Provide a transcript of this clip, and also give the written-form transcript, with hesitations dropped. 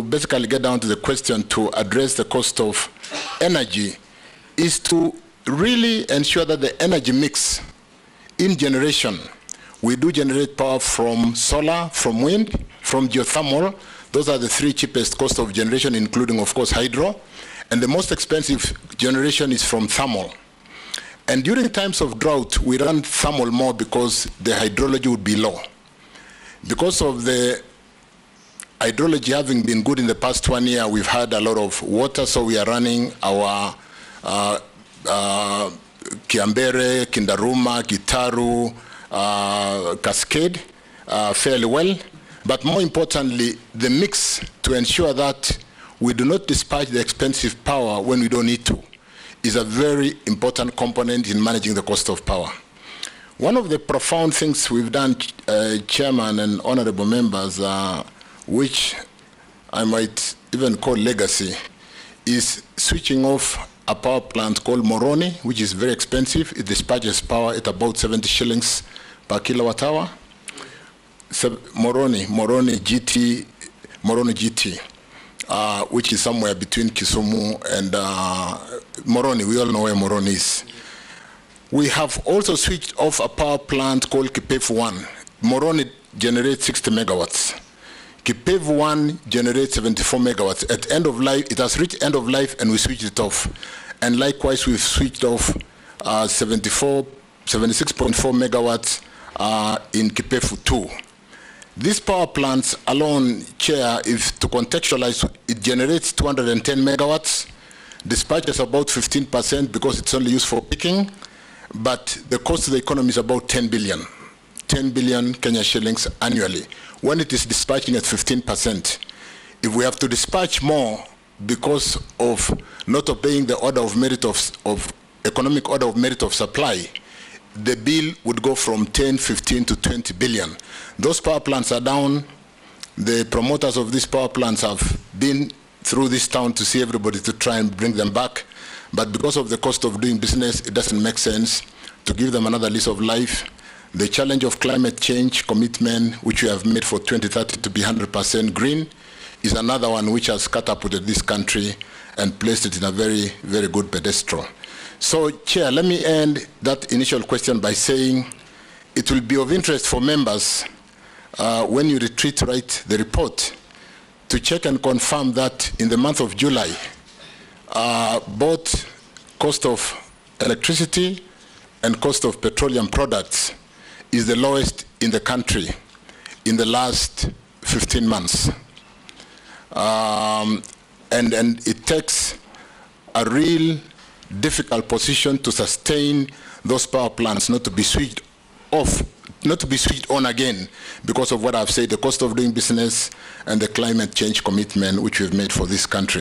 basically get down to the question to address the cost of energy is to really ensure that the energy mix in generation, we do generate power from solar, from wind, from geothermal. Those are the three cheapest cost of generation, including, of course, hydro. And the most expensive generation is from thermal. And during times of drought, we run thermal more because the hydrology would be low. Because of the hydrology having been good in the past 1 year, we've had a lot of water, so we are running our Kiambere, Kindaruma, Gitaru, Cascade fairly well. But more importantly, the mix to ensure that we do not dispatch the expensive power when we don't need to is a very important component in managing the cost of power. One of the profound things we've done, Chairman and honorable members, which I might even call legacy, is switching off a power plant called Moroni, which is very expensive. It dispatches power at about 70 shillings per kilowatt hour. So Moroni GT, which is somewhere between Kisumu and Moroni. We all know where Moroni is. We have also switched off a power plant called Kipevu 1. Moroni generates 60 megawatts. Kipevu 1 generates 74 megawatts. At end of life, it has reached end of life, and we switched it off. And likewise, we've switched off 76.4 megawatts in Kipevu 2. These power plants alone, Chair, if to contextualize, it generates 210 megawatts, dispatches about 15% because it's only used for picking, but the cost to the economy is about 10 billion Kenya shillings annually, when it is dispatching at 15%. If we have to dispatch more because of not obeying the order of merit of economic order of merit of supply, the bill would go from 10, 15 to 20 billion. Those power plants are down. The promoters of these power plants have been through this town to see everybody to try and bring them back. But because of the cost of doing business, it doesn't make sense to give them another lease of life. The challenge of climate change commitment, which we have made for 2030 to be 100% green, is another one which has catapulted this country and placed it in a very, very good pedestal. So, Chair, let me end that initial question by saying it will be of interest for members when you write the report to check and confirm that in the month of July, both cost of electricity and cost of petroleum products is the lowest in the country in the last 15 months. And it takes a real difficult position to sustain those power plants not to be switched off, not to be switched on again because of what I've said, the cost of doing business and the climate change commitment which we've made for this country.